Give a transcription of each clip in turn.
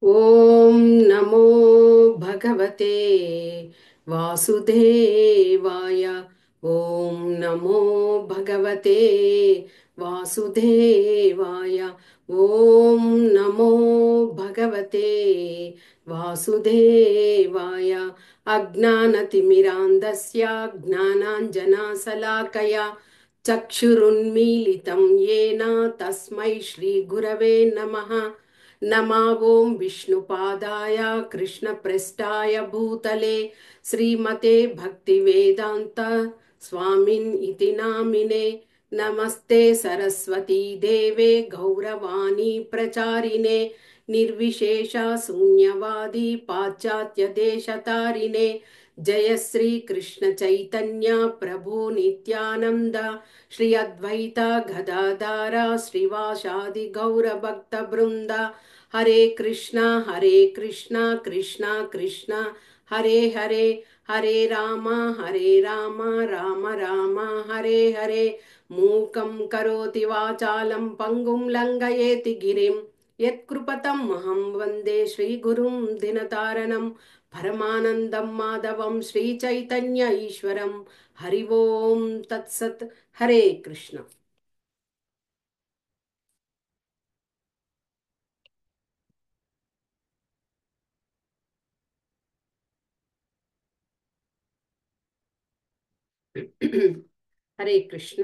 ఓం నమో భగవతే వాసుదేవాయ. ఓం నమో భగవతే వాసుదేవాయ. ఓం నమో భగవతే వాసుదేవాయ. అజ్ఞానతిమిరాంధస్య జ్ఞానాంజనాశలాకయా చక్షురున్మీలితం येन తస్మై శ్రీగురవే నమః. नमा ओं विष्णुपादाय कृष्णप्रेष्ठाय भूतले श्रीमते भक्तिवेदान्त स्वामिन् इति नामिने। नमस्ते सरस्वती देवे गौरवाणी प्रचारिणे निर्विशेष शून्यवादी पाश्चात्य देशतारिणे। जय श्री कृष्ण चैतन्य प्रभु नित्यानंद श्री अद्वैता गदाधारा श्रीवासादि गौर भक्त वृंद। हरे कृष्णा कृष्णा कृष्णा हरे हरे, हरे राम राम राम हरे हरे। मूकं करोति वाचालं पंगुं लंघयेति गिरिं यत्कृपतं महं वन्दे श्रीगुरुं दिनतारणं परमानन्दं माधवं श्रीचैतन्य ईश्वरं। हरि ओम तत्सत्। हरे कृष्ण। హరే కృష్ణ.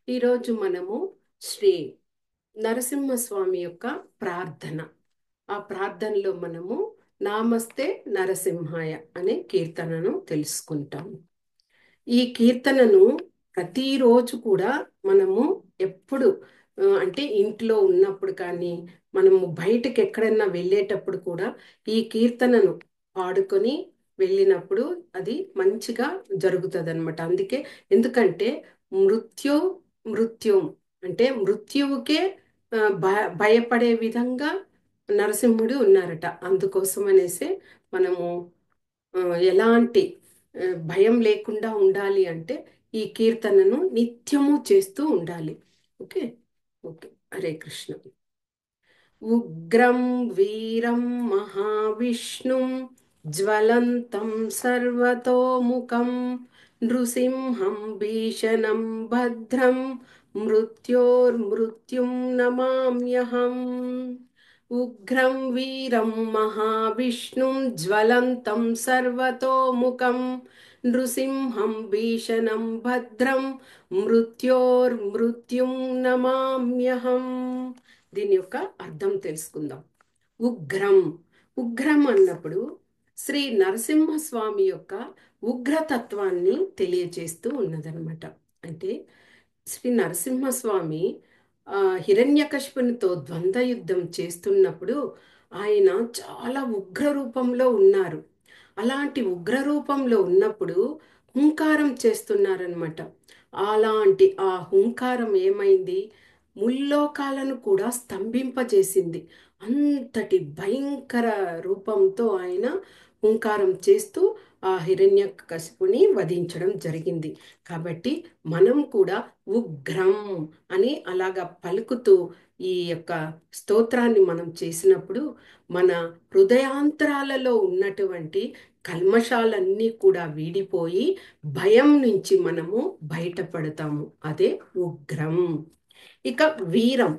ఈరోజు మనము శ్రీ నరసింహస్వామి యొక్క ప్రార్థన, ఆ ప్రార్థనలో మనము నామస్తే నరసింహాయ అనే కీర్తనను తెలుసుకుంటాము. ఈ కీర్తనను ప్రతిరోజు కూడా మనము ఎప్పుడు అంటే ఇంట్లో ఉన్నప్పుడు కానీ మనము బయటకు ఎక్కడైనా వెళ్ళేటప్పుడు కూడా ఈ కీర్తనను పాడుకొని వెళ్ళినప్పుడు అది మంచిగా జరుగుతుంది అనమాట. ఎందుకంటే మృత్యు మృత్యుం అంటే మృత్యువుకే భయపడే విధంగా నరసింహుడు ఉన్నారట. అందుకోసం అనేసి మనము ఆ, ఎలాంటి భయం లేకుండా ఉండాలి అంటే ఈ కీర్తనను నిత్యము చేస్తూ ఉండాలి. ఓకే. ఓకే. హరే కృష్ణ. ఉగ్రం వీరం మహావిష్ణుం జ్వలంతం సర్వతోముఖం నృసింహం భీషణం భద్రం మృత్యోర్మృత్యుం నమామ్యహం. ఉగ్రం వీరం మహావిష్ణుం జ్వలంతం సర్వతోముఖం నృసింహం భీషణం భద్రం మృత్యోర్మృత్యుం నమామ్యహం. దీని యొక్క అర్థం తెలుసుకుందాం. ఉగ్రం, ఉగ్రం అన్నప్పుడు శ్రీ నరసింహస్వామి యొక్క ఉగ్రతత్వాన్ని తెలియజేస్తూ ఉన్నదనమాట. అంటే శ్రీ నరసింహస్వామి హిరణ్యకశిపునితో ద్వంద్వ యుద్ధం చేస్తున్నప్పుడు ఆయన చాలా ఉగ్ర రూపంలో ఉన్నారు. అలాంటి ఉగ్ర రూపంలో ఉన్నప్పుడు హుంకారం చేస్తున్నారనమాట. అలాంటి ఆ హుంకారం ఏమైంది, ముల్లోకాలను కూడా స్తంభింపజేసింది. అంతటి భయంకర రూపంతో ఆయన హుంకారం చేస్తూ ఆ హిరణ్యకశిపుని వధించడం జరిగింది. కాబట్టి మనం కూడా ఉగ్రం అని అలాగా పలుకుతూ ఈ యొక్క స్తోత్రాన్ని మనం చేసినప్పుడు మన హృదయాంతరాలలో ఉన్నటువంటి కల్మషాలన్నీ కూడా వీడిపోయి భయం నుంచి మనము బయటపడతాము. అదే ఉగ్రం. ఇక వీరం,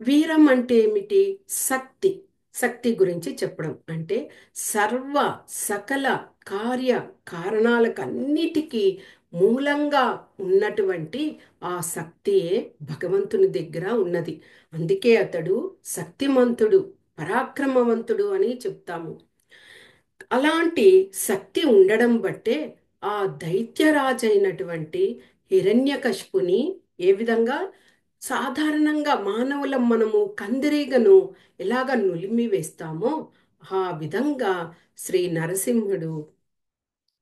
వీరం అంటే ఏమిటి? శక్తి, శక్తి గురించి చెప్పడం. అంటే సర్వ సకల కార్య కారణాలకు అన్నిటికీ మూలంగా ఉన్నటువంటి ఆ శక్తియే భగవంతుని దగ్గర ఉన్నది. అందుకే అతడు శక్తిమంతుడు, పరాక్రమవంతుడు అని చెప్తాము. అలాంటి శక్తి ఉండడం బట్టే ఆ దైత్యరాజైనటువంటి హిరణ్యకశిపుని ఏ విధంగా సాధారణంగా మానవులం మనము కందిరీగను ఎలాగ నులిమి వేస్తామో ఆ విధంగా శ్రీ నరసింహుడు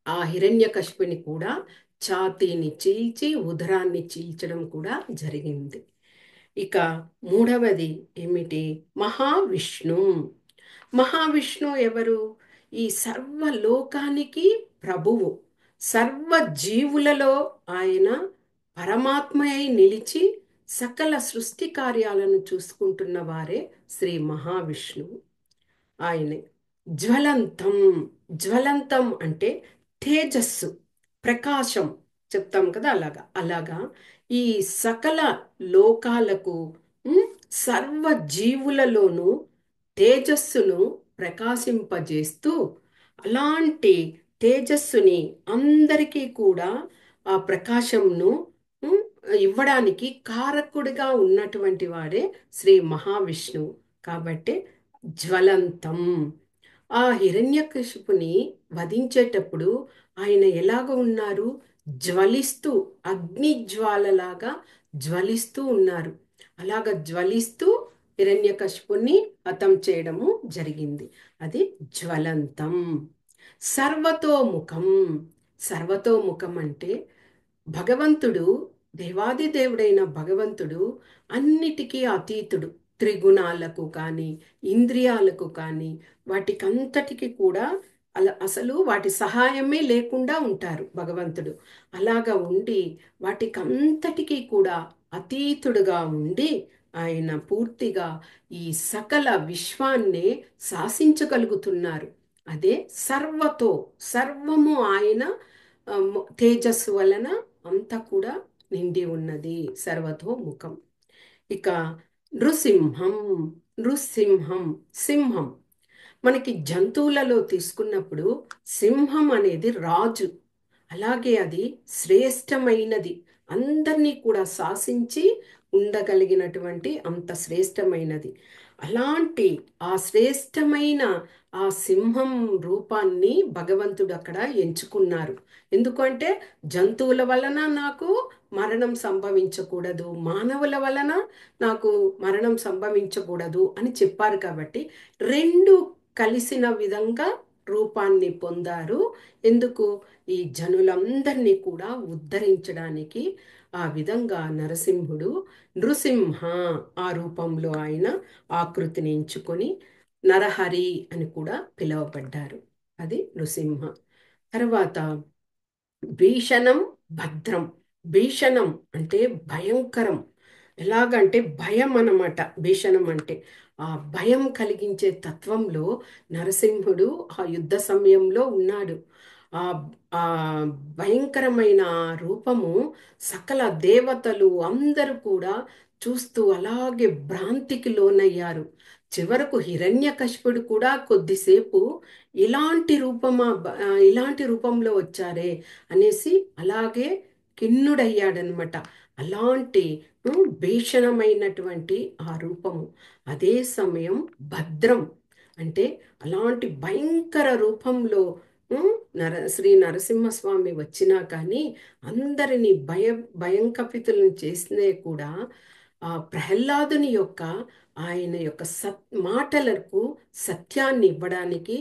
ఆ హిరణ్యకశిపుని కూడా ఛాతీని చీల్చి ఉదరాన్ని చీల్చడం కూడా జరిగింది. ఇక మూడవది ఏమిటి? మహావిష్ణు. మహావిష్ణు ఎవరు? ఈ సర్వలోకానికి ప్రభువు, సర్వ జీవులలో ఆయన పరమాత్మయై నిలిచి సకల సృష్టి కార్యాలను చూసుకుంటున్న వారే శ్రీ మహావిష్ణువు. ఆయనే. జ్వలంతం. జ్వలంతం అంటే తేజస్సు, ప్రకాశం చెప్తాం కదా, అలాగా అలాగా ఈ సకల లోకాలకు, ఉమ్, సర్వ జీవులలోనూ తేజస్సును ప్రకాశింపజేస్తూ, అలాంటి తేజస్సుని అందరికీ కూడా ఆ ప్రకాశంను ఉమ్, ఇవ్వడానికి కారకుడిగా ఉన్నటువంటి వాడే శ్రీ మహావిష్ణువు. కాబట్టి జ్వలంతం. ఆ హిరణ్యకశిపుని వధించేటప్పుడు ఆయన ఎలాగ ఉన్నారు? జ్వలిస్తూ, అగ్ని జ్వాలలాగా జ్వలిస్తూ ఉన్నారు. అలాగ జ్వలిస్తూ హిరణ్యకశిపుని హతం చేయడము జరిగింది. అది జ్వలంతం. సర్వతోముఖం. సర్వతోముఖం అంటే భగవంతుడు, దేవాది దేవుడైన భగవంతుడు అన్నిటికీ అతీతుడు. త్రిగుణాలకు కానీ, ఇంద్రియాలకు కానీ, వాటికంతటికి కూడా అసలు వాటి సహాయమే లేకుండా ఉంటారు భగవంతుడు. అలాగా ఉండి వాటికంతటికీ కూడా అతీతుడుగా ఉండి ఆయన పూర్తిగా ఈ సకల విశ్వాన్నే శాసించగలుగుతున్నారు. అదే సర్వతో, సర్వము ఆయన తేజస్సు వలన అంతా కూడా నిండి ఉన్నది. సర్వతోముఖం. ఇక నృసింహం. నృసింహం, సింహం. మనకి జంతువులలో తీసుకున్నప్పుడు సింహం అనేది రాజు. అలాగే అది శ్రేష్టమైనది. అందరినీ కూడా శాసించి ఉండగలిగినటువంటి అంత శ్రేష్టమైనది. అలాంటి ఆ శ్రేష్టమైన ఆ సింహం రూపాన్ని భగవంతుడు అక్కడ ఎంచుకున్నారు. ఎందుకంటే జంతువుల వలన నాకు మరణం సంభవించకూడదు, మానవుల వలన నాకు మరణం సంభవించకూడదు అని చెప్పారు. కాబట్టి రెండు కలిసిన విధంగా రూపాన్ని పొందారు. ఎందుకు? ఈ జనులందరినీ కూడా ఉద్ధరించడానికి. ఆ విధంగా నరసింహుడు నృసింహ ఆ రూపంలో ఆయన ఆకృతిని ఎంచుకొని నరహరి అని కూడా పిలువబడ్డారు. అది నృసింహ. తర్వాత భీషణం, భద్రం. భీషణం అంటే భయంకరం. ఎలాగంటే భయం అన్నమాట. భీషణం అంటే ఆ భయం కలిగించే తత్వంలో నరసింహుడు ఆ యుద్ధ సమయంలో ఉన్నాడు. ఆ ఆ భయంకరమైన ఆ రూపము సకల దేవతలు అందరూ కూడా చూస్తూ అలాగే భ్రాంతికి లోనయ్యారు. చివరకు హిరణ్యకశిపుడు కూడా కొద్దిసేపు ఇలాంటి రూపంలో వచ్చారే అనేసి అలాగే కిన్నుడయ్యాడనమాట. అలాంటి భీషణమైనటువంటి ఆ రూపము. అదే సమయం భద్రం అంటే అలాంటి భయంకర రూపంలో శ్రీ నరసింహస్వామి వచ్చినా కానీ అందరినీ భయంకపితులను చేసినే కూడా ఆ ప్రహ్లాదుని యొక్క ఆయన యొక్క మాటలకు సత్యాన్ని ఇవ్వడానికి,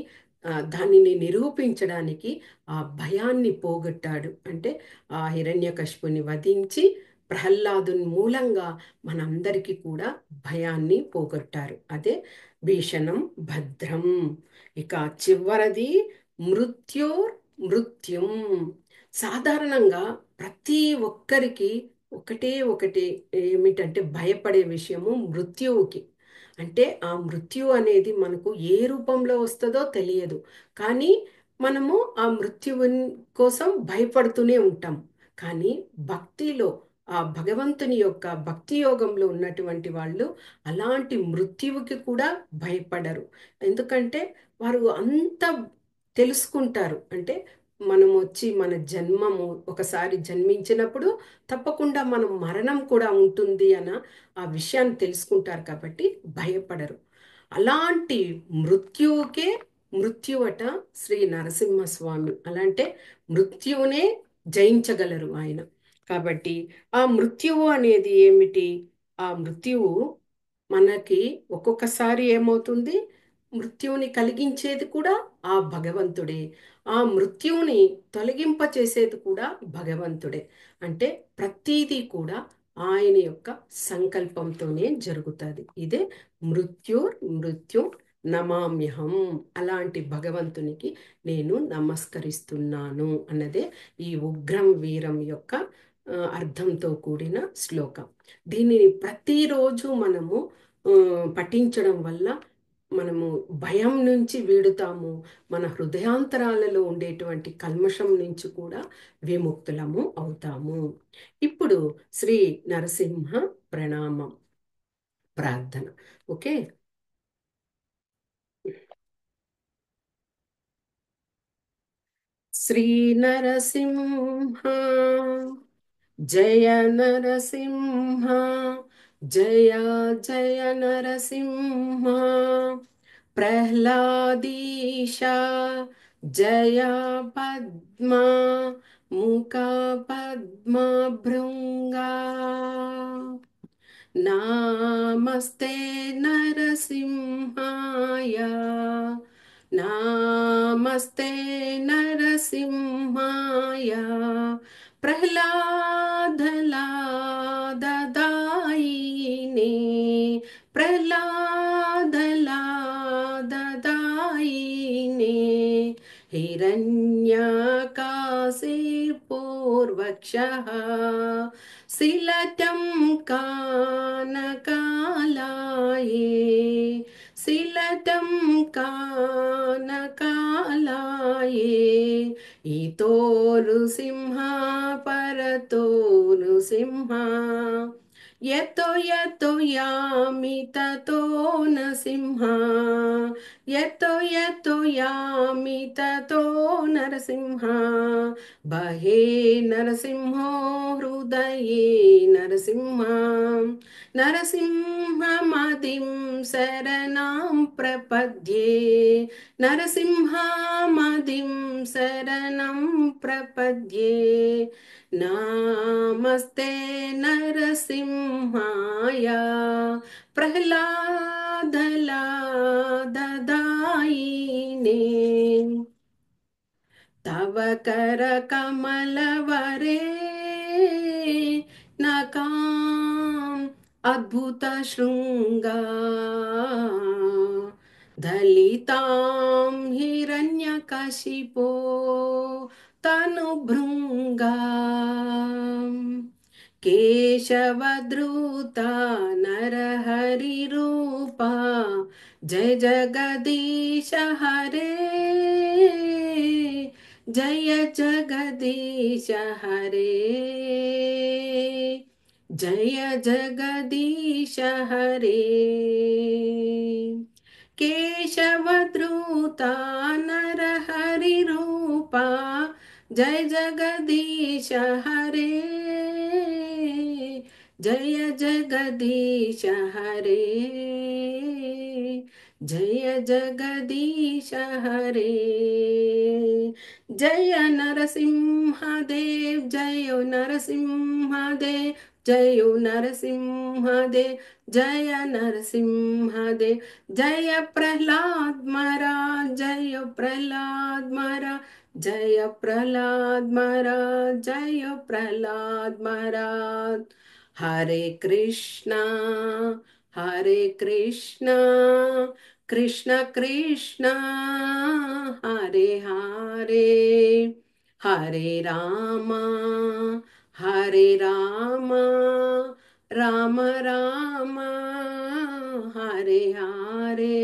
దానిని నిరూపించడానికి ఆ భయాన్ని పోగొట్టాడు. అంటే ఆ హిరణ్యకశిపుని వధించి ప్రహ్లాదుని మూలంగా మనందరికీ కూడా భయాన్ని పోగొట్టారు. అదే భీషణం, భద్రం. ఇక చివరిది మృత్యోర్ మృత్యుం. సాధారణంగా ప్రతి ఒక్కరికి ఒకటే ఒకటి ఏమిటంటే భయపడే విషయము మృత్యువుకి. అంటే ఆ మృత్యు అనేది మనకు ఏ రూపంలో వస్తుందో తెలియదు, కానీ మనము ఆ మృత్యువు కోసం భయపడుతూనే ఉంటాం. కానీ భక్తిలో ఆ భగవంతుని యొక్క భక్తి యోగంలో ఉన్నటువంటి వాళ్ళు అలాంటి మృత్యువుకి కూడా భయపడరు. ఎందుకంటే వారు అంత తెలుసుకుంటారు. అంటే మనం వచ్చి మన జన్మము ఒకసారి జన్మించినప్పుడు తప్పకుండా మనం మరణం కూడా ఉంటుంది అన్న ఆ విషయాన్ని తెలుసుకుంటారు. కాబట్టి భయపడరు. అలాంటి మృత్యువుకే మృత్యువట శ్రీ నరసింహస్వామి. అలాంటే మృత్యువునే జయించగలరు ఆయన. కాబట్టి ఆ మృత్యువు అనేది ఏమిటి? ఆ మృత్యువు మనకి ఒక్కొక్కసారి ఏమవుతుంది? మృత్యువుని కలిగించేది కూడా ఆ భగవంతుడే. ఆ మృత్యువుని తొలగింపచేసేది కూడా భగవంతుడే. అంటే ప్రతీదీ కూడా ఆయన యొక్క సంకల్పంతోనే జరుగుతుంది. ఇదే మృత్యు నమామ్యహం. అలాంటి భగవంతునికి నేను నమస్కరిస్తున్నాను అన్నదే ఈ ఉగ్రం వీరం యొక్క అర్థంతో కూడిన శ్లోకం. దీనిని ప్రతిరోజు మనము పఠించడం వల్ల మనము భయం నుంచి వీడుతాము. మన హృదయాంతరాలలో ఉండేటువంటి కల్మషం నుంచి కూడా విముక్తులము అవుతాము. ఇప్పుడు శ్రీ నరసింహ ప్రణామం ప్రార్థన. ఓకే. శ్రీ నరసింహ జయ నరసింహ, జయ జయ నరసింహ. ప్రహ్లాదీశ జయ పద్మ ముఖ పద్మ భృంగా. నామస్తే నరసింహాయ, నామస్తే నరసింహాయ. ప్రహ్లాదలాదదాయినే, ప్రహ్లాదలాదదాయినే. హిరణ్యకాశీర్పూర్వక్షः శిలటం కానకాలాయే, శిలటం కానకాలాయే. ఇతో నృసింహ పరతో నృసింహ, యతో యతో యామి తతో నరసింహ, యతో యతో యామి తతో నరసింహ. బహే నరసింహో హృదయే నరసింహ, నరసింహమదిం శరణాం ప్రపద్యే, నరసింహమదిం శరణం ప్రపద్యే. నామస్తే నరసింహాయ, ప్రహ్లాదలాదదాయినే. తవ కర కమలవరే నకాం అద్భుత శృంగా, దళితాం హిరణ్యకశిపో తను భృంగా. కేశవద్రుత నరహరి రూప, జయ జగదీశ హరే, జయ జగదీశ హరే, జయ జగదీశ హరే. కేశవద్రుత నరహరి రూప, జయ జగదీశ హరే, జయ జగదీశ హరే, జయ జగదీశ హరే. జయ నరసింహదేవ్, జయ నరసింహదేవ్, జయ నరసింహదేవ్, జయ నరసింహదేవ్. జయ ప్రహ్లాద్ మహారాజ్, జయ ప్రహ్లాద్ మహారాజ్, జయ ప్రహ్లాద్ మహారాజ్, జయ ప్రహ్లాద్ మహారాజ్. హరే కృష్ణ హరే కృష్ణ, కృష్ణ కృష్ణ హరే హరే. హరే రామ హరే రామ, రామ రామ హరే హరే.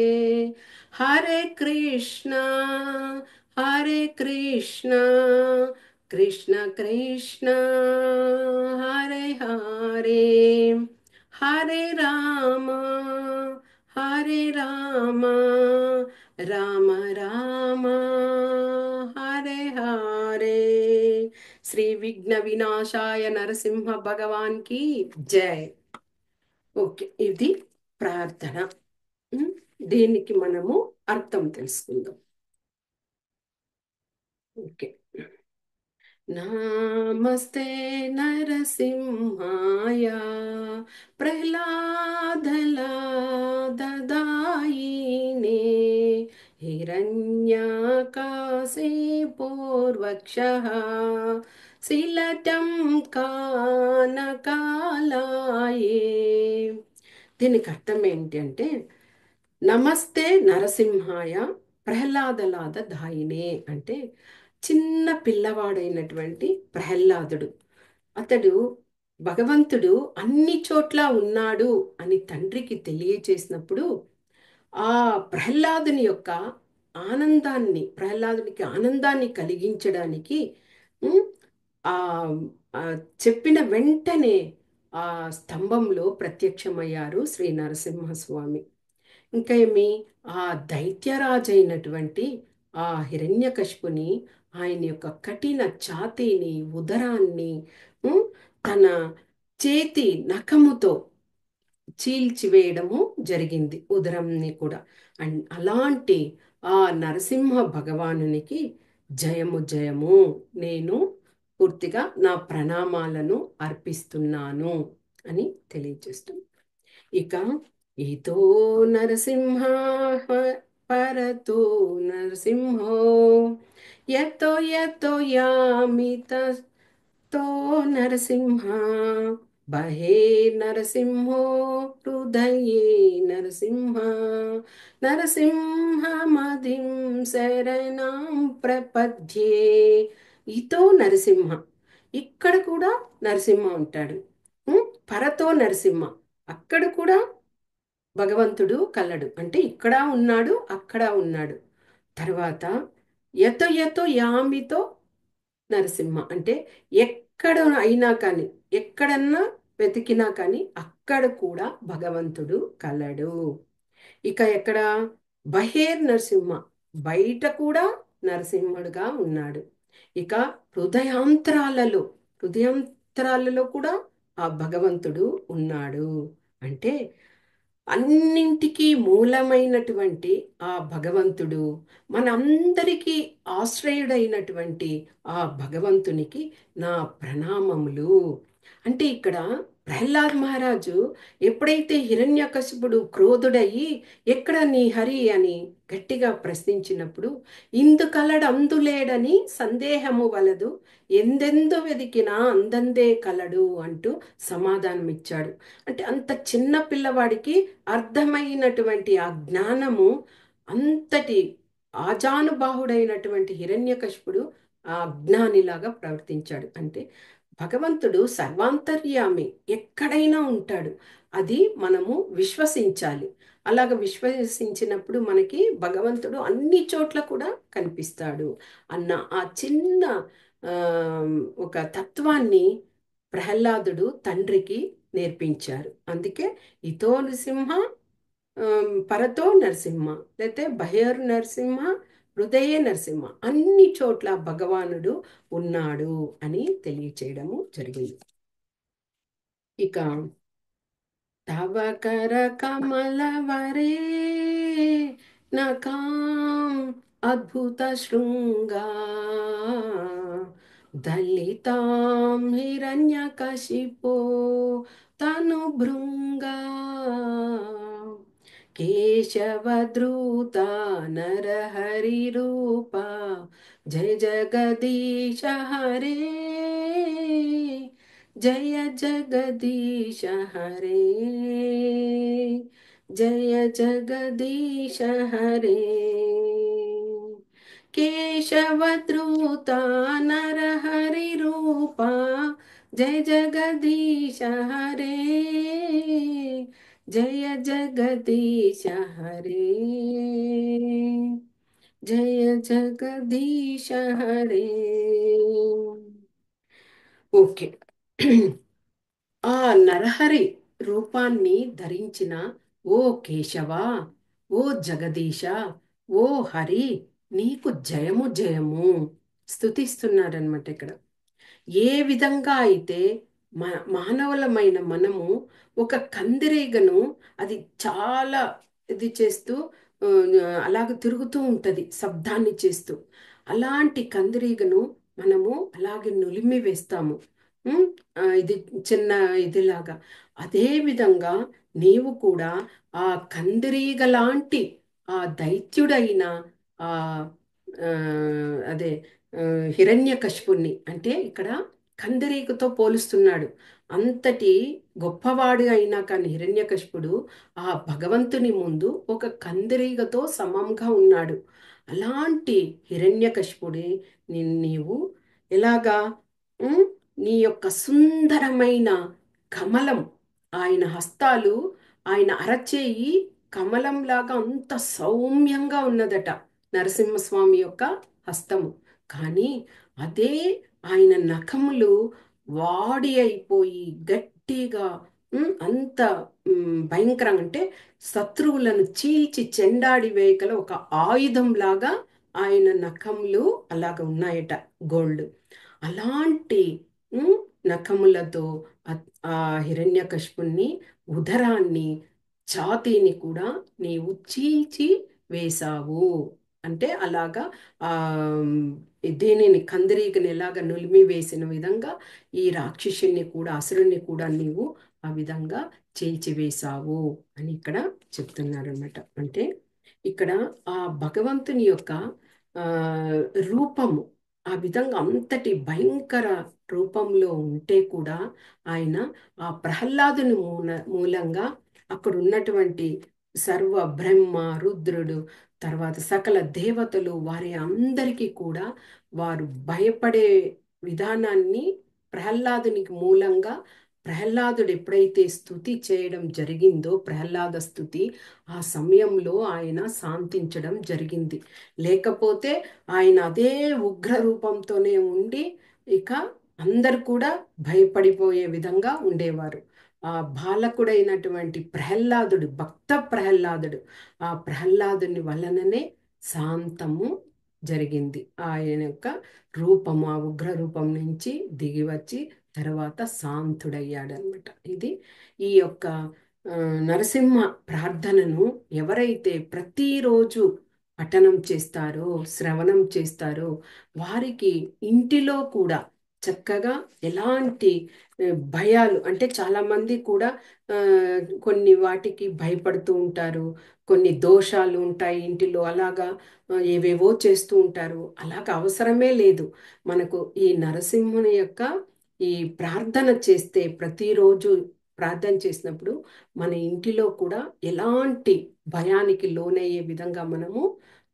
హరే కృష్ణ హరే కృష్ణ, కృష్ణ కృష్ణ హరే హరే. హరే రామ హరే రామ, రామ రామ హరే హరే. శ్రీ విఘ్న వినాశాయ నరసింహ భగవాన్ కి జై. ఓకే, ఇది ప్రార్థన. ఉమ్, దీనికి మనము అర్థం తెలుసుకుందాం. ఓకే. నమస్తే నరసింహాయ, ప్రహ్లాదలాదదాయినే. హిరణ్యకాశీపూర్వక్షः శిలటం కానకాలాయే. దీనికి అర్థం ఏంటి అంటే, నమస్తే నరసింహాయ ప్రహ్లాదలాద దాయినే అంటే, చిన్న పిల్లవాడైనటువంటి ప్రహ్లాదుడు, అతడు భగవంతుడు అన్ని చోట్ల ఉన్నాడు అని తండ్రికి తెలియచేసినప్పుడు, ఆ ప్రహ్లాదుని యొక్క ప్రహ్లాదునికి ఆనందాన్ని కలిగించడానికి ఉమ్, ఆ ఆ చెప్పిన వెంటనే ఆ స్తంభంలో ప్రత్యక్షమయ్యారు శ్రీ నరసింహస్వామి. ఇంకా ఏమి, ఆ దైత్యరాజు అయినటువంటి ఆ హిరణ్యకశిపుని, ఆయన యొక్క కఠిన ఛాతీని, ఉదరాన్ని ఉమ్, తన చేతి నఖముతో చీల్చివేయడము జరిగింది, ఉదరంని కూడా. అండ్ అలాంటి ఆ నరసింహ భగవానునికి జయము జయము, నేను పూర్తిగా నా ప్రణామాలను అర్పిస్తున్నాను అని తెలియజేస్తుంది. ఇక ఇతో నరసింహ పరతో నరసింహో యతో యతో యామిత తో నరసింహ బహే నరసింహో హృదయే నరసింహ నరసింహమదిం శరణం ప్రపద్యే. ఇతో నరసింహ, ఇక్కడ కూడా నరసింహ ఉంటాడు. పరతో నరసింహ, అక్కడ కూడా భగవంతుడు కలడు, అంటే ఇక్కడ ఉన్నాడు అక్కడ ఉన్నాడు. తర్వాత యతో యతో యామితో నరసింహ అంటే ఎక్కడ అయినా కానీ, ఎక్కడన్నా వెతికినా కానీ అక్కడ కూడా భగవంతుడు కలడు. ఇక ఎక్కడ, బహేర్ నరసింహ, బయట కూడా నరసింహుడుగా ఉన్నాడు. ఇక హృదయాంతరాలలో, హృదయాంతరాలలో కూడా ఆ భగవంతుడు ఉన్నాడు. అంటే అన్నింటికీ మూలమైనటువంటి ఆ భగవంతుడు, మనందరికీ ఆశ్రయుడైనటువంటి ఆ భగవంతునికి నా ప్రణామములు. అంటే ఇక్కడ ప్రహ్లాద్ మహారాజు ఎప్పుడైతే హిరణ్యకశిపుడు క్రోధుడయి ఎక్కడ నీ హరి అని గట్టిగా ప్రశ్నించినప్పుడు, ఇందుకలడు అందులేడని సందేహము వలదు, ఎందెందు వెదికినా అందందే కలడు అంటూ సమాధానం ఇచ్చాడు. అంటే అంత చిన్న పిల్లవాడికి అర్థమైనటువంటి ఆ జ్ఞానము, అంతటి ఆజానుబాహుడైనటువంటి హిరణ్యకశిపుడు ఆ అజ్ఞానిలాగా ప్రవర్తించాడు. అంటే భగవంతుడు సర్వాంతర్యామి, ఎక్కడైనా ఉంటాడు, అది మనము విశ్వసించాలి. అలాగ విశ్వసించినప్పుడు మనకి భగవంతుడు అన్ని చోట్ల కూడా కనిపిస్తాడు అన్న ఆ చిన్న ఆ, ఒక తత్వాన్ని ప్రహ్లాదుడు తండ్రికి నేర్పించారు. అందుకే ఇతో నృసింహ, పరతో నరసింహ, లేతే బహిర్ నరసింహ, హృదయ నరసింహ, అన్ని చోట్ల భగవానుడు ఉన్నాడు అని తెలియచేయడము జరిగింది. ఇక తవ కర కమల వరే నకాం అద్భుత శృంగా దళితాం హిరణ్యకశిపో తను భృంగా కేశవద్రూత నరహరి రూప జయ జగదీశ హరే జయ జగదీశ హరే జయ జగదీశ హరే కేశవద్రూత నరహరి రూప జయ జగదీశ హరే జయ జగదీశ హరే జయ జగదీశ హరే. ఓకే. ఆ నరహరి రూపాన్ని ధరించిన ఓ కేశవ, ఓ జగదీశ, ఓ హరి, నీకు జయము జయము స్తుతిస్తున్నారనమాట ఇక్కడ. ఏ విధంగా అయితే మానవులమైన మనము ఒక కందిరీగను, అది చాలా ఇది చేస్తూ ఆ, అలాగ తిరుగుతూ ఉంటుంది శబ్దాన్ని చేస్తూ, అలాంటి కందిరీగను మనము అలాగే నులిమి వేస్తాము. ఉమ్, ఇది చిన్న ఇదిలాగా. అదే విధంగా నీవు కూడా ఆ కందిరీగ లాంటి ఆ దైత్యుడైన ఆ ఆ, అదే హిరణ్యకశిపుణ్ణి, అంటే ఇక్కడ కందిరీగతో పోలుస్తున్నాడు. అంతటి గొప్పవాడు అయినా కానీ హిరణ్యకశిపుడు ఆ భగవంతుని ముందు ఒక కందిరీగతో సమంగా ఉన్నాడు. అలాంటి హిరణ్యకశిపుడి నీవు ఎలాగా, ఉమ్, నీ యొక్క సుందరమైన కమలం, ఆయన హస్తాలు, ఆయన అరచేయి కమలంలాగా అంత సౌమ్యంగా ఉన్నదట నరసింహస్వామి యొక్క హస్తము. కానీ అదే ఆయన నఖములు వాడి అయిపోయి గట్టిగా అంత భయంకరంగా, అంటే శత్రువులను చీల్చి చెండాడి వేయగల ఒక ఆయుధంలాగా ఆయన నఖములు అలాగ ఉన్నాయట, గోల్డ్. అలాంటి ఉమ్, నఖములతో ఆ హిరణ్యకశిపుణ్ణి ఉదరాన్ని, ఛాతీని కూడా నీవు చీల్చి వేశావు. అంటే అలాగా ఆ దీనిని కందిరీగని ఎలాగ నులిమి వేసిన విధంగా ఈ రాక్షసుని కూడా, అసురుణ్ణి కూడా నీవు ఆ విధంగా చీల్చివేశావు అని ఇక్కడ చెప్తున్నారు అనమాట. అంటే ఇక్కడ ఆ భగవంతుని యొక్క ఆ రూపము ఆ విధంగా అంతటి భయంకర రూపంలో ఉంటే కూడా ఆయన ఆ ప్రహ్లాదుని మూలంగా అక్కడ ఉన్నటువంటి సర్వ బ్రహ్మ రుద్రుడు, తర్వాత సకల దేవతలు, వారి అందరికీ కూడా వారు భయపడే విధానాన్ని ప్రహ్లాదునికి మూలంగా, ప్రహ్లాదుడు ఎప్పుడైతే స్తుతి చేయడం జరిగిందో, ప్రహ్లాద స్తుతి, ఆ సమయంలో ఆయన శాంతించడం జరిగింది. లేకపోతే ఆయన అదే ఉగ్ర రూపంతోనే ఉండి ఇక అందరు కూడా భయపడిపోయే విధంగా ఉండేవారు. ఆ బాలకుడైనటువంటి ప్రహ్లాదుడు, భక్త ప్రహ్లాదుడు, ఆ ప్రహ్లాదుని వలననే శాంతము జరిగింది. ఆయన యొక్క రూపము ఆ ఉగ్ర రూపం నుంచి దిగి వచ్చి తర్వాత శాంతుడయ్యాడనమాట. ఇది ఈ యొక్క నరసింహ ప్రార్థనను ఎవరైతే ప్రతిరోజు పఠనం చేస్తారో, శ్రవణం చేస్తారో, వారికి ఇంటిలో కూడా చక్కగా ఎలాంటి భయాలు, అంటే చాలామంది కూడా ఆ, కొన్ని వాటికి భయపడుతూ ఉంటారు, కొన్ని దోషాలు ఉంటాయి ఇంటిలో, అలాగా ఏవేవో చేస్తూ ఉంటారు. అలాగ అవసరమే లేదు. మనకు ఈ నరసింహుని యొక్క ఈ ప్రార్థన చేస్తే, ప్రతిరోజు ప్రార్థన చేసినప్పుడు మన ఇంటిలో కూడా ఎలాంటి భయానికి లోనయ్యే విధంగా మనము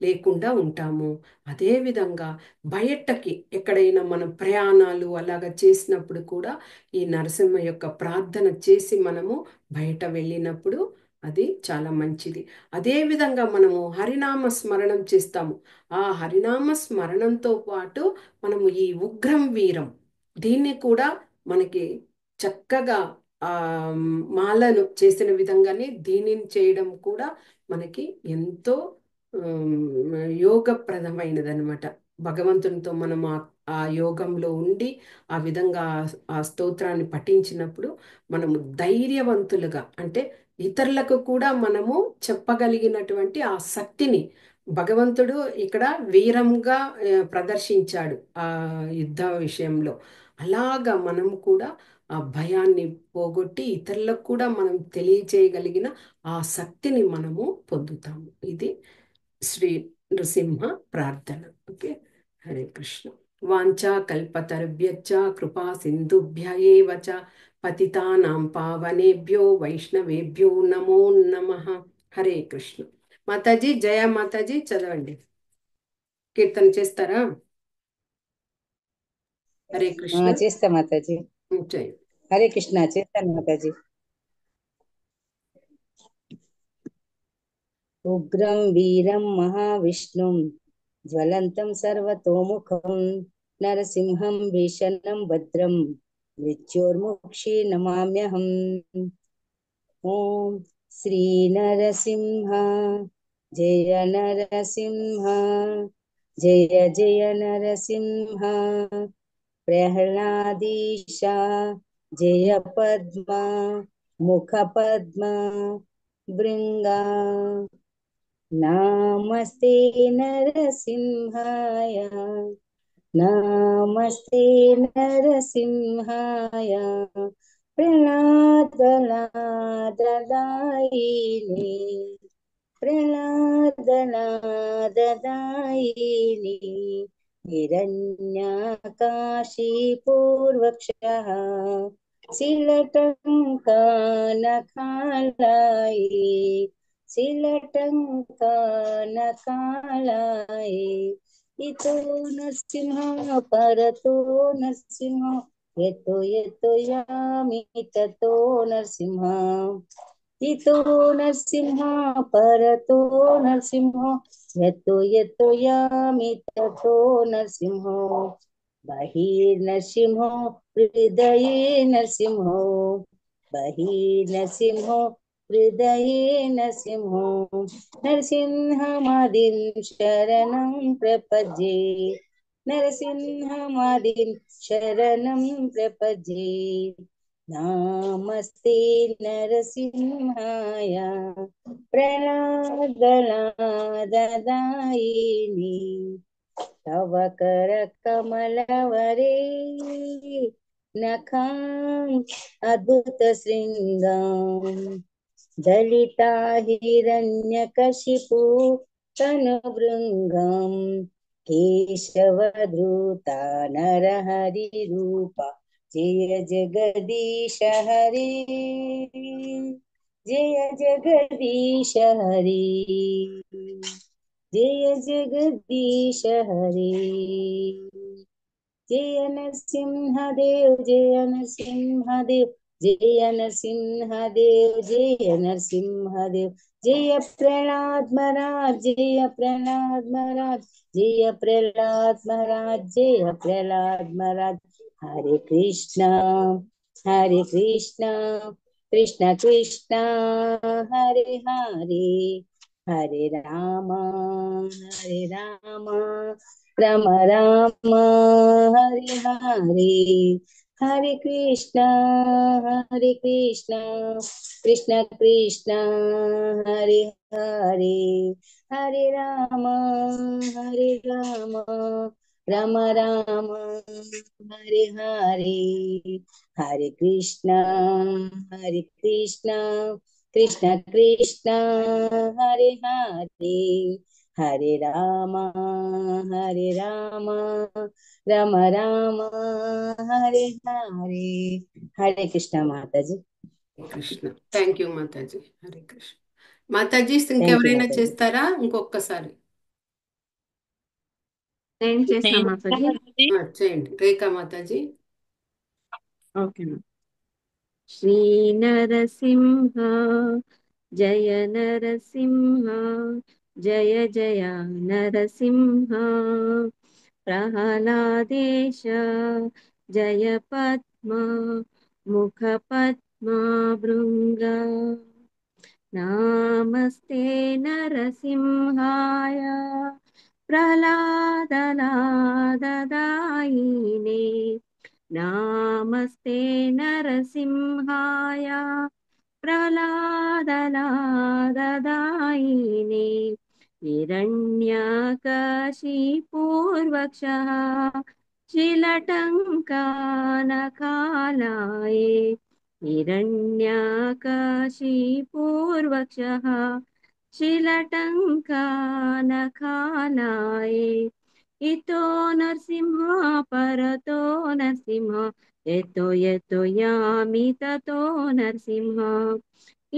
లేకుండా ఉంటాము. అదేవిధంగా బయటకి ఎక్కడైనా మనం ప్రయాణాలు అలాగ చేసినప్పుడు కూడా ఈ నరసింహ యొక్క ప్రార్థన చేసి మనము బయట వెళ్ళినప్పుడు అది చాలా మంచిది. అదే విధంగా మనము హరినామ స్మరణం చేస్తాము. ఆ హరినామ స్మరణంతో పాటు మనము ఈ ఉగ్రం వీరం దీన్ని కూడా మనకి చక్కగా ఆ మాలను చేసిన విధంగానే దీనిని చేయడం కూడా మనకి ఎంతో యోగప్రదమైనదనమాట. భగవంతునితో మనం ఆ యోగంలో ఉండి ఆ విధంగా ఆ స్తోత్రాన్ని పఠించినప్పుడు మనము ధైర్యవంతులుగా, అంటే ఇతరులకు కూడా మనము చెప్పగలిగినటువంటి ఆ శక్తిని భగవంతుడు ఇక్కడ వీరంగా ప్రదర్శించాడు ఆ యుద్ధ విషయంలో. అలాగా మనం కూడా ఆ భయాన్ని పోగొట్టి ఇతరులకు కూడా మనం తెలియచేయగలిగిన ఆ శక్తిని మనము పొందుతాము. ఇది శ్రీ నృసింహ ప్రార్థన. ఓకే, హరే కృష్ణ. వాంఛా కల్పతరుభ్యశ్చ కృపా సింధుభ్య ఏవ చ పతితానాం పావనేభ్యో వైష్ణవేభ్యో నమో నమః. హరే కృష్ణ. మాతాజీ, జయ మాతాజీ, చదవండి. కీర్తన చేస్తారా? హరే కృష్ణ. చేస్తా మాతాజీ. జయ. హరే కృష్ణ, చేస్తాను మాతాజీ. ఉగ్రం వీరం మహావిష్ణుం జ్వలంతం సర్వతోముఖం నరసింహం భీషణం భద్రం మృత్యోర్ముక్షి నమామ్యహం. ఓం శ్రీ నరసింహ జయ నరసింహ జయ జయ నరసింహ ప్రహ్లాదీశ జయ పద్మ ముఖ పద్మ భృంగా. నమస్తే నరసింహాయ నమస్తే నరసింహాయ ప్రహ్లాదలాదదాయిని ప్రహ్లాదలాదదాయిని హిరణ్యాకాశీపూర్వక్షः శిలటంకానఖాళాయి శిలటంకానఖాళాయి. ఇతో నరసింహ పరతో నరసింహ యతో యతో యామి తతో నరసింహ. इतो नरसिंह परतो नरसिंह यतो यतो यामि ततो नरसिंहो बहिर्नरसिंहो हृदये नरसिंहो बहिर्नरसिंहो हृदये नरसिंहो नरसिंहमादिं शरणं प्रपद्ये नरसिंहमादिं शरणं प्रपद्ये नमस्ते नरसिंहाय प्रणतदायिनि तव करकमलवरे नखाम् अद्भुतशृङ्गाम् दलिता हिरण्यकशिपु तनुभृङ्गम् केशवधृता नरहरिरूपा जय जगदीश हरे जय जगदीश हरे जय जगदीश हरे जय नरसिंहदेव जय नरसिंहदेव जय नरसिंहदेव जय नरसिंहदेव जय प्रहलाद महाराज जय प्रहलाद महाराज जय प्रहलाद महाराज जय प्रहलाद महाराज हरे कृष्णा कृष्ण कृष्ण हरे हरे हरे राम राम राम हरे हरे हरे कृष्ण कृष्ण कृष्ण हरे हरे हरे राम राम राम हरे हरे हरे कृष्ण कृष्ण कृष्ण हरे हरे हरे राम राम राम हरे हरे हरे कृष्ण माता जी కృష్ణ. థ్యాంక్ యూ మాతాజీ. హరే కృష్ణ. మాతాజీ थैंक यू ఇంకెవరైనా माता जी చేస్తారా ఇంకొకసారి? నేను చేస్తాను మాతాజీ. చేయండి రేఖా మాతాజీ. ఓకే. శ్రీ నరసింహ జయ నరసింహ జయ జయ నరసింహ ప్రహ్లాదేశ జయ పద్మ ముఖ పద్మ భృంగ నమస్తే నరసింహాయ ప్రహ్లాదనాదదాయినే నమస్తే నరసింహాయ ప్రహ్లాదనాదదాయినే హిరణ్యకశిపూర్వక్షः शिलटङ्कानकालाये हिरण्यकशिपूर्वक्षः शिलटङ्कानकालाये इतो नरसिंह परतो नरसिंह यतो यतो यामि ततो नरसिंह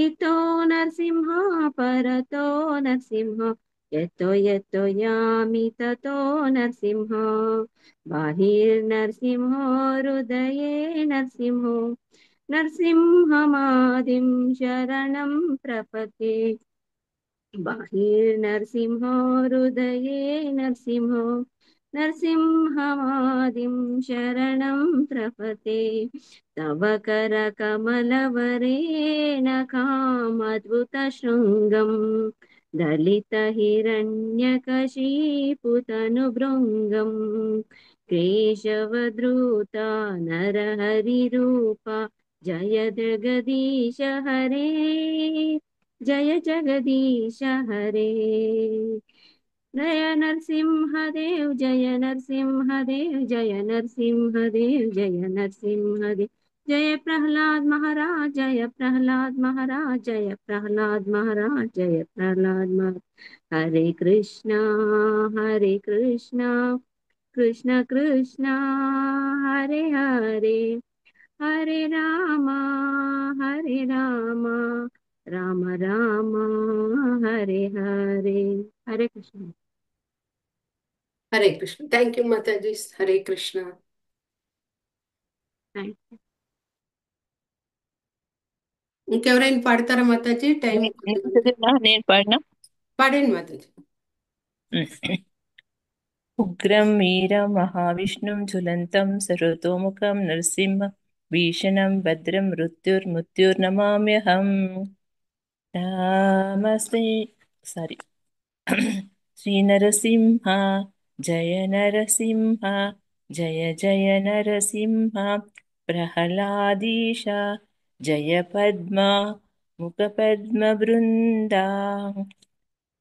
इतो नरसिंह परतो नरसिंह यतो यतो यामि ततो नरसिंह बाहिर्नरसिंहो हृदये नरसिंहो नरसिंहमादिं शरणं प्रपद्ये बाहिर्नरसिंहो हृदये नरसिंहो नरसिंहमादिं शरणं प्रपद्ये तव करकमलवरेण कामद्भुतशृङ्गम् दलितहिरण्यकशिपुतनुभृङ्गम् केशवधृता नरहरिरूपा जय जगदीश हरे जय जगदीश हरे जय नरसिंहदेव जय नरसिंहदेव जय नरसिंहदेव जय नरसिंहदेव जय प्रहलाद महाराज जय प्रहलाद महाराज जय प्रहलाद महाराज जय प्रहलाद महाराज हरे कृष्णा कृष्ण कृष्ण हरे हरे हरे राम राम राम हरे हरे हरे कृष्ण. హరే కృష్ణ. థ్యాంక్ యూ మాతాజీ. హరే కృష్ణ. Thank you. ఇంకెవరైనా పాడతారా మాతాజీ? టైం కొద్దిగా ఉంది. నేను పాడినా. పాడండి మాతాజీ. ఉగ్రం వీరం మహావిష్ణుం జ్వలంతం సర్వతోముఖం నరసింహ భీషణం భద్రం మృత్యుర్నమామ్యహం. నమస్తే సారీ శ్రీ నరసింహ జయ నరసింహ జయ జయ నరసింహ ప్రహ్లాదీశ జయ పద్మ ముఖ పద్మ బృందా.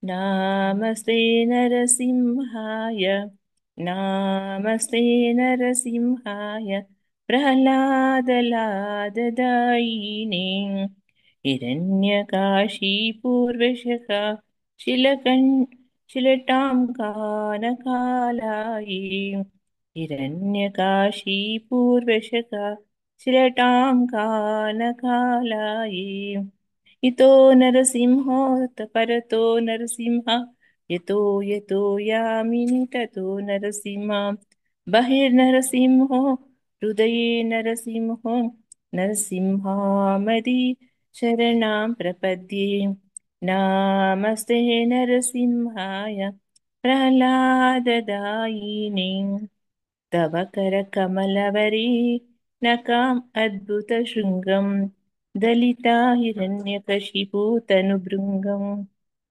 నమస్తే నరసింహాయ నమస్తే నరసింహాయ ప్రహ్లాదలాదదాయినే హిరణ్యకాశీపూర్వశక శిలకం శిలటాం కానకాలాయే హిరణ్యకాశీపూర్వశక శిలటాం కానకాలాయే. इतो नरसिंहोऽथ परतो नरसिंह यतो यतो यामिनि ततो नरसिंह बहिर्नरसिंहो हृदये नरसिंहो नरसिंहामदि शरणां प्रपद्ये. नमस्ते नरसिंहाय प्रह्लाददायिने तव करकमलवरे नकाम् अद्भुतशृङ्गम् दलिता हिरण्यकशिपूतनुभृङ्गम्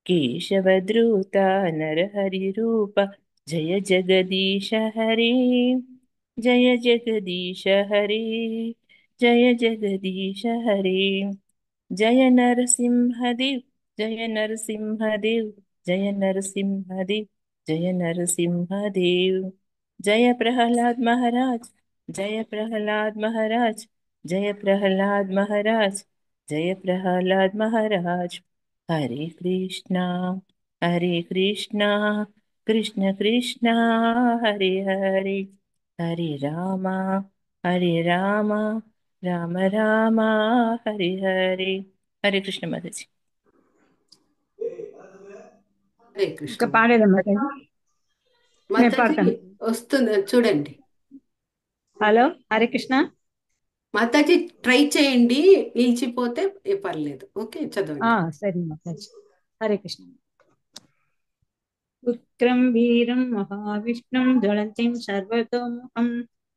केशवद्रुता नरहरिरूप जय जगदीश हरे जय जगदीश हरे जय जगदीश हरे. जय नरसिंहदेव जय नरसिंहदेव जय नरसिंहदेव जय नरसिंहदेव. जय प्रहलाद महाराज जय प्रहलाद महाराज जय प्रहलाद महाराज जय प्रहलाद महाराज. हरे कृष्णा कृष्ण कृष्णा हरे हरे हरे रामा राम राम हरे हरे. हरे कृष्ण माताजी. హరే కృష్ణ ఇంకా పాడేదమ్మా నేను మాతాజీ. పాడతాను. వస్తుంది చూడండి హలో, హరే కృష్ణ. మాతాజీ. ట్రై చేయండి, నిలిచిపోతే పర్లేదు. ఓకే, చదవండి. సరే మాతాజీ. హరే కృష్ణ. ఉగ్రం వీరం మహావిష్ణుం జ్వలంతిం సర్వతోముఖం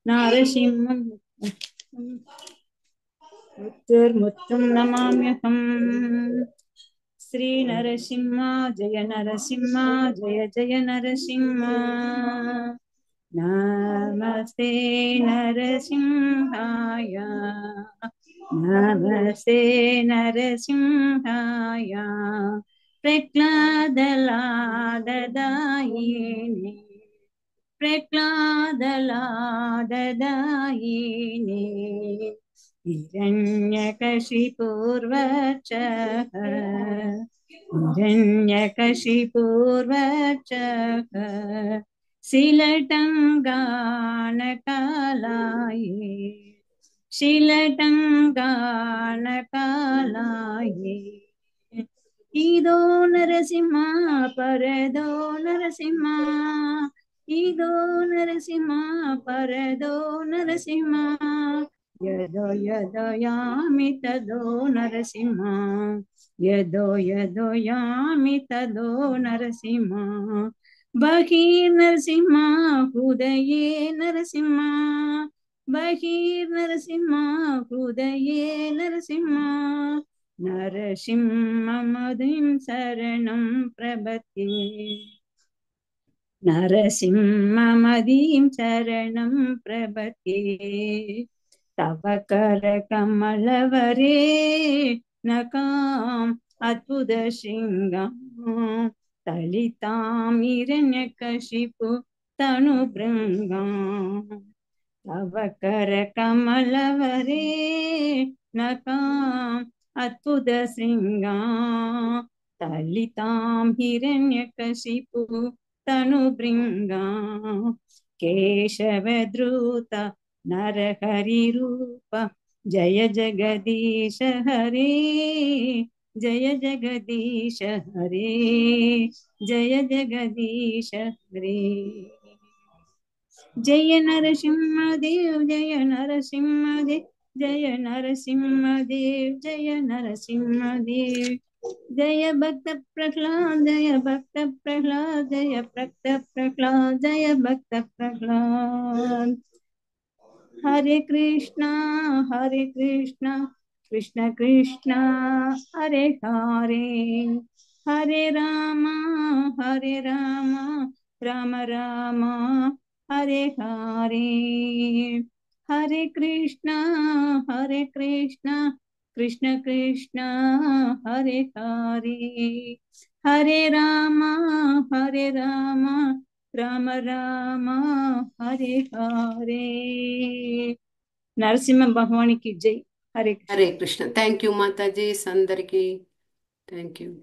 నారసింహం మృత్యుర్మృత్యుం నమామ్యహం. శ్రీ నరసింహ జయ నరసింహ జయ జయ నరసింహ. నమస్తే నరసింహాయ నమస్తే నరసింహాయ ప్రహ్లాదలాదదాయినే ప్రహ్లాదలాదదాయినే हिरण्यकशिपूर्वचः हिरण्यकशिपूर्वचः शिलटङ्गानकालाये शिलटङ्गानकालाये. इदो नरसिंह परदो नरसिंह इदो नरसिंह परदो नरसिंह यदो यदो यामि तदो नरसिंह यदो यदो यामि तदो नरसिंह बहिर्नरसिंह हृदये नरसिंह बहिर्नरसिंह हृदये नरसिंह नरसिंहमदिं शरणं प्रपद्ये नरसिंहमदिं शरणं प्रपद्ये. तव करकमलवरे नकाम् अद्भुतशृङ्गाम् तलितां हिरण्यकशिपु तनुभृङ्गाम्. तव करकमलवरे नकाम् अद्भुतशृङ्गाम् तलितां हिरण्यकशिपु तनुभृङ्गाम्. केशवद्रुत नरहरिरूप जय जगदीश हरे जय जगदीश हरे जय जगदीश हरे. जय नरसिंहदेव जय नरसिंहदेव जय नरसिंहदेव जय नरसिंहदेव। जय भक्त प्रह्लाद जय भक्त प्रह्लाद जय भक्त प्रह्लाद जय भक्त प्रह्लाद। हरे कृष्णा कृष्ण कृष्ण हरे हरे, हरे राम राम राम हरे हरे। हरे कृष्णा कृष्ण कृष्ण हरे हरे, हरे राम राम राम हरे हरे। నరసింహ భగవానికి జై. హరే కృష్ణ. హరే కృష్ణ. థ్యాంక్ యూ మాతాజీ అందరికి. Thank you.